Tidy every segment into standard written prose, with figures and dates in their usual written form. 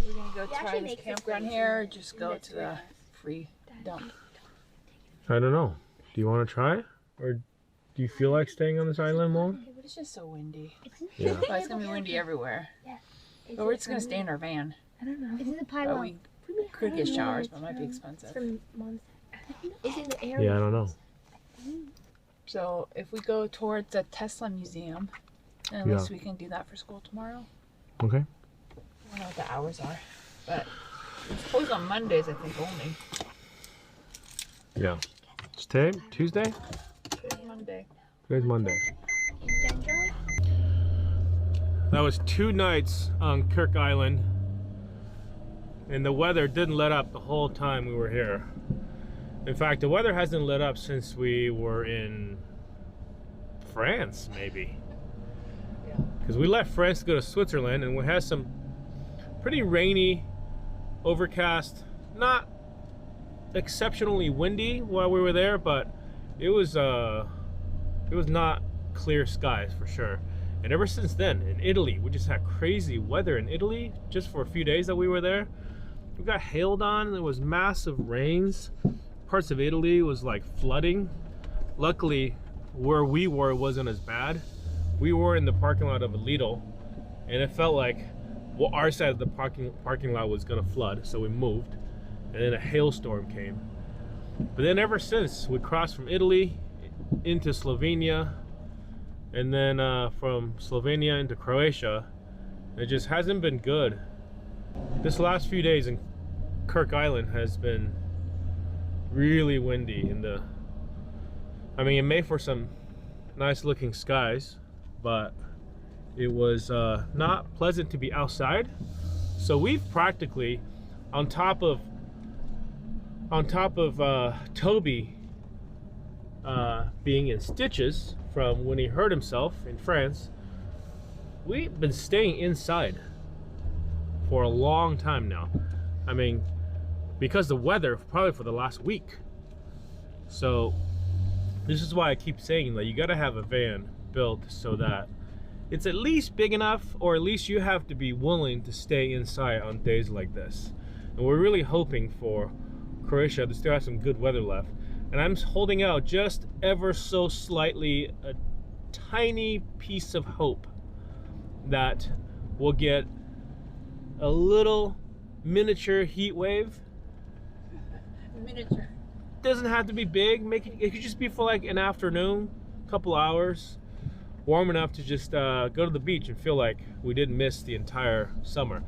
we're gonna go try this campground here or just go to the free dump? I don't know. Do you want to try? Or do you feel like staying on this island more? Yeah, but it's just so windy. Yeah. Well, it's gonna be windy everywhere. Yeah. But we're just gonna stay in our van. I don't know. It's in the But pylon. we could get showers, but it might be expensive. From mom's. It's in the area. Yeah, I don't know. So if we go towards the Tesla Museum, then at least we can do that for school tomorrow. Okay. I don't know what the hours are, but it's closed on Mondays, I think, only. Yeah. It's today? Tuesday? Today's Monday. Today's Monday. That was 2 nights on Kirk Island, and the weather didn't let up the whole time we were here. In fact, the weather hasn't let up since we were in France, maybe. Yeah. Because we left France to go to Switzerland, and we had some pretty rainy, overcast, not exceptionally windy while we were there, but it was not clear skies for sure. And ever since then, in Italy, we just had crazy weather in Italy just for a few days that we were there. We got hailed on, there was massive rains. Parts of Italy was like flooding. Luckily, where we were wasn't as bad. We were in the parking lot of a Lidl, and it felt like our side of the parking lot was gonna flood, so we moved, and then a hailstorm came. But then ever since, we crossed from Italy into Slovenia, and then from Slovenia into Croatia. It just hasn't been good. This last few days in Kirk Island has been really windy. I mean, it made for some nice looking skies, but it was not pleasant to be outside. So we've practically, on top of Toby being in stitches from when he hurt himself in France, we've been staying inside for a long time now. I mean, because the weather, probably for the last week. So this is why I keep saying that you gotta have a van built so that it's at least big enough, or at least you have to be willing to stay inside on days like this. And we're really hoping for Croatia to still have some good weather left. And I'm holding out just ever so slightly a tiny piece of hope that we'll get a little miniature heat wave. Miniature. Doesn't have to be big. It could just be for like an afternoon, couple hours, warm enough to just go to the beach and feel like we didn't miss the entire summer.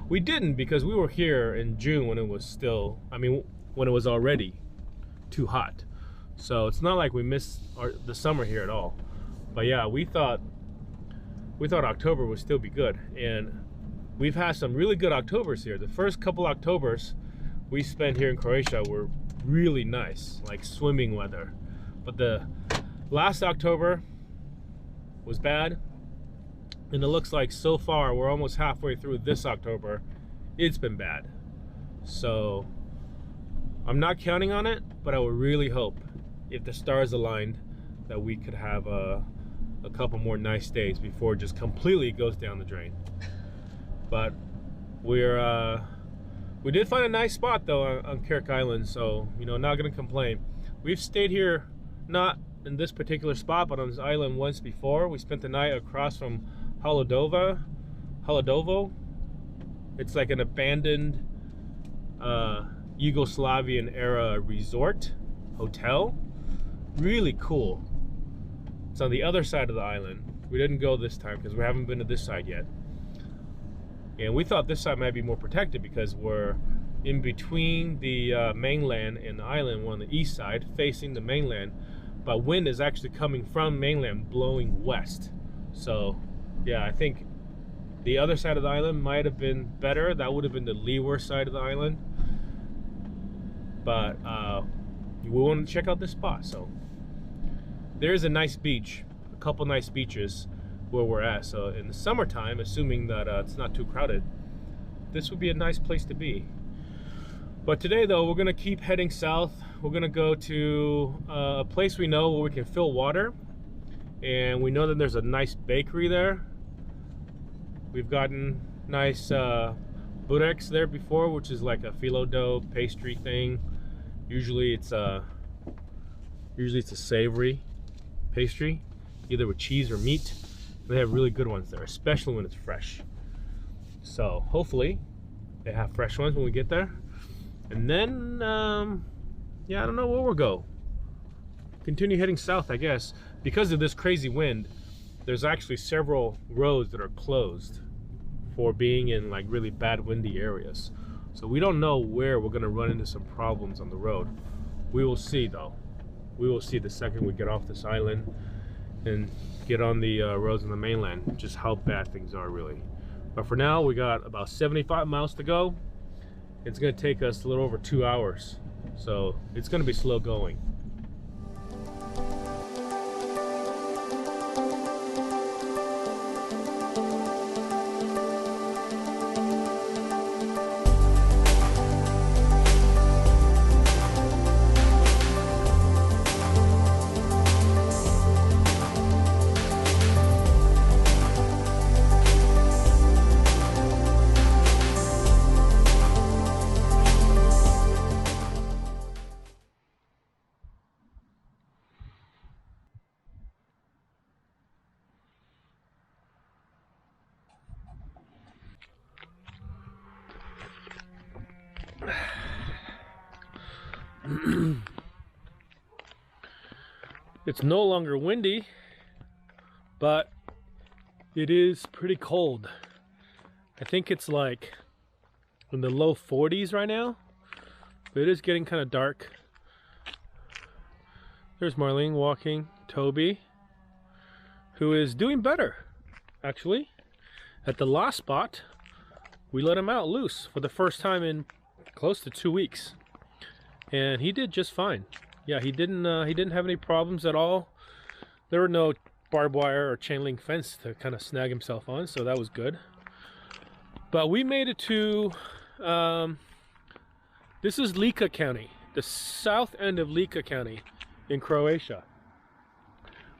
We didn't, because we were here in June when it was still, when it was already too hot. So it's not like we missed the summer here at all. But yeah, we thought October would still be good, and we've had some really good Octobers here. The first couple Octobers we spent here in Croatia were really nice, like swimming weather. But the last October was bad, and it looks like so far we're almost halfway through this October. It's been bad. So I'm not counting on it, but I would really hope, if the stars aligned, that we could have a couple more nice days before it just completely goes down the drain. But we did find a nice spot though on Kirk Island, so not gonna complain. We've stayed here, not in this particular spot, but on this island once before. We spent the night across from Haladovo. It's like an abandoned Yugoslavian era resort hotel. Really cool. It's on the other side of the island. We didn't go this time because we haven't been to this side yet. And we thought this side might be more protected because we're in between the mainland and the island. We're on the east side facing the mainland, but wind is actually coming from mainland blowing west. So yeah, I think the other side of the island might have been better. That would have been the leeward side of the island. But we want to check out this spot. So there's a nice beach, a couple nice beaches where we're at. So in the summertime, assuming that it's not too crowded, this would be a nice place to be. But today though, we're gonna keep heading south. We're gonna go to a place we know where we can fill water, and we know that there's a nice bakery there. We've gotten nice burex there before, which is like a phyllo dough pastry thing. Usually it's a savory pastry, either with cheese or meat. They have really good ones there, especially when it's fresh. So hopefully they have fresh ones when we get there. And then yeah, I don't know where we'll go. Continue heading south, I guess. Because of this crazy wind, there's actually several roads that are closed for being in like really bad windy areas. So we don't know where we're gonna run into some problems on the road. We will see though. We will see the second we get off this island and get on the roads on the mainland, just how bad things are really. But for now, we got about 75 miles to go. It's gonna take us a little over 2 hours. So it's gonna be slow going. It's no longer windy, but it is pretty cold. I think it's like in the low 40s right now, but it is getting kind of dark. There's Marlene walking, Toby, who is doing better, actually. At the last spot, we let him out loose for the first time in close to 2 weeks, and he did just fine. Yeah, he didn't have any problems at all. There were no barbed wire or chain link fence to kind of snag himself on, so that was good. But we made it to this is Lika County, the south end of Lika County in Croatia.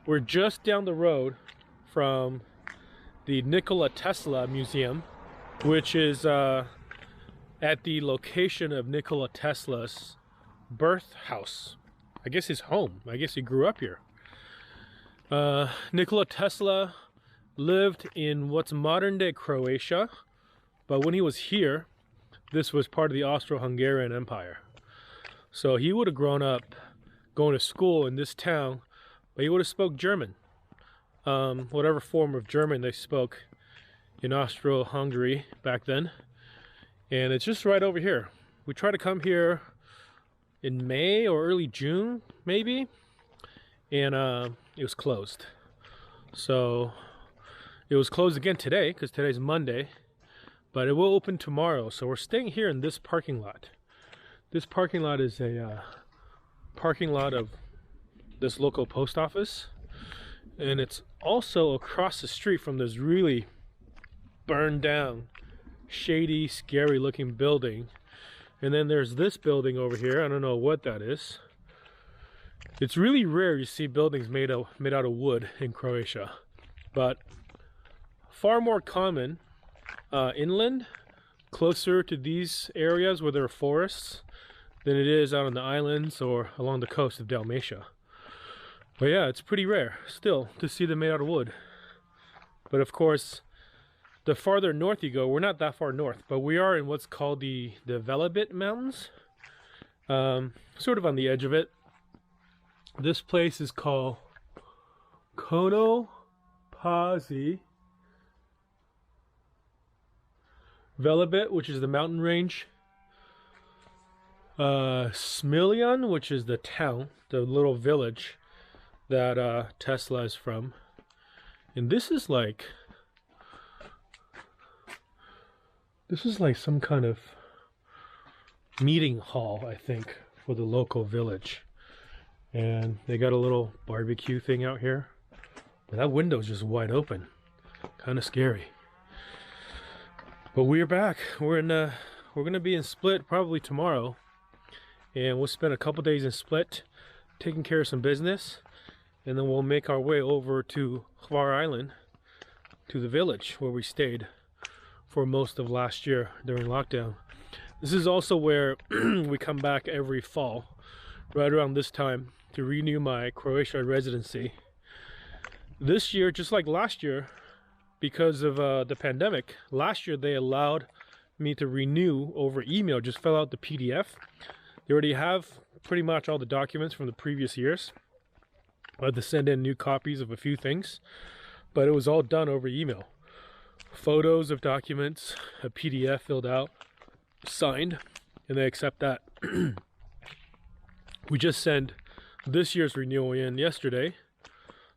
We're just down the road from the Nikola Tesla Museum, which is at the location of Nikola Tesla's birth house. I guess his home. I guess he grew up here. Nikola Tesla lived in what's modern day Croatia, but when he was here, this was part of the Austro-Hungarian Empire. So he would have grown up going to school in this town, but he would have spoke German. Whatever form of German they spoke in Austro-Hungary back then. And it's just right over here. We tried to come here in May or early June, maybe, and it was closed. So it was closed again today because today's Monday, but it will open tomorrow. So we're staying here in this parking lot. This parking lot is a parking lot of this local post office, and it's also across the street from this really burned down, shady, scary looking building. And then there's this building over here. I don't know what that is. It's really rare you see buildings made out of wood in Croatia, but far more common inland, closer to these areas where there are forests, than it is out on the islands or along the coast of Dalmatia. But yeah, it's pretty rare still to see them made out of wood. But of course, the farther north you go, we're not that far north, but we are in what's called the Velebit Mountains, sort of on the edge of it. This place is called Kono Pazi Velebit, which is the mountain range. Smiljan, which is the town, the little village that Tesla is from. And this is like some kind of meeting hall, I think, for the local village. And they got a little barbecue thing out here. But that window's just wide open. Kind of scary. But we're back. We're gonna be in Split probably tomorrow. And we'll spend a couple days in Split taking care of some business. And then we'll make our way over to Hvar Island, to the village where we stayed for most of last year during lockdown. This is also where we come back every fall, right around this time, to renew my Croatia residency. This year, just like last year, because of the pandemic, last year they allowed me to renew over email. Just fill out the PDF. They already have pretty much all the documents from the previous years. I had to send in new copies of a few things, but it was all done over email. Photos of documents, a PDF filled out, signed, and they accept that. We just sent this year's renewal in yesterday,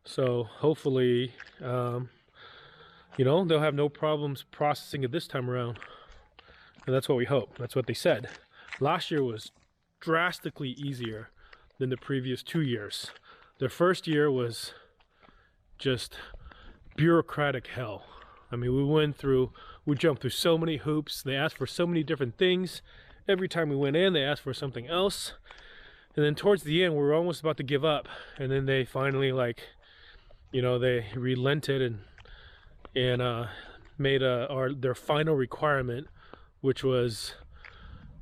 so hopefully you know, they'll have no problems processing it this time around, and that's what we hope. That's what they said. Last year was drastically easier than the previous 2 years. The first year was just bureaucratic hell. I mean, we jumped through so many hoops. They asked for so many different things. Every time we went in, they asked for something else. And then towards the end, we were almost about to give up. And then they finally, like, you know, they relented and made their final requirement, which was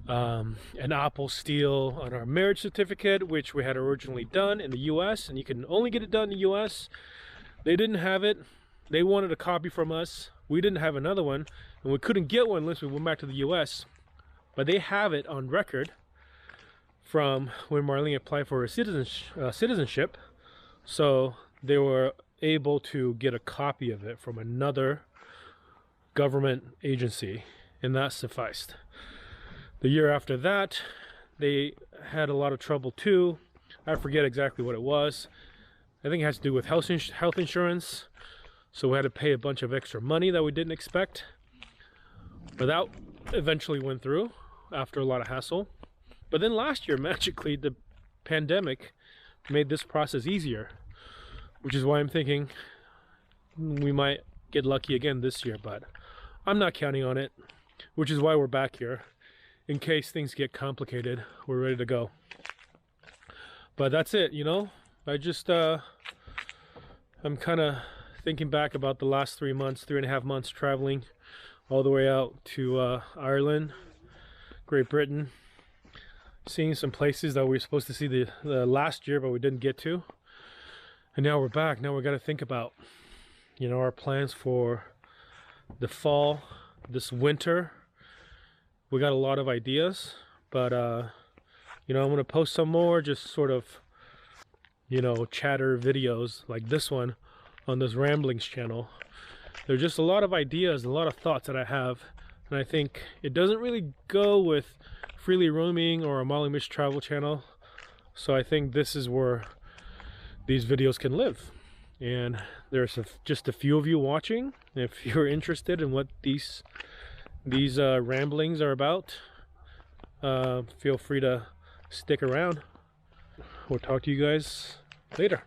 an Apple Steel on our marriage certificate, which we had originally done in the US, and you can only get it done in the US. They didn't have it. They wanted a copy from us. We didn't have another one, and we couldn't get one unless we went back to the US. But they have it on record from when Marlene applied for her citizenship, so they were able to get a copy of it from another government agency, and that sufficed. The year after that, they had a lot of trouble too. I forget exactly what it was. I think it has to do with health insurance. So we had to pay a bunch of extra money that we didn't expect. But that eventually went through after a lot of hassle. But then last year, magically, the pandemic made this process easier, which is why I'm thinking we might get lucky again this year, but I'm not counting on it, which is why we're back here. In case things get complicated, we're ready to go. But that's it, you know. I just I'm kind of thinking back about the last 3.5 months traveling all the way out to Ireland, Great Britain, seeing some places that we were supposed to see the last year but we didn't get to. And now we're back. Now we got to think about, you know, our plans for the fall, this winter. We got a lot of ideas, but you know, I'm gonna post some more just sort of, you know, chatter videos like this one on this Ramblings channel. There's just a lot of ideas, a lot of thoughts that I have, and I think it doesn't really go with Freely Roaming or a Molly Mitch travel channel. So I think this is where these videos can live. And there's just a few of you watching. If you're interested in what these ramblings are about, feel free to stick around. We'll talk to you guys later.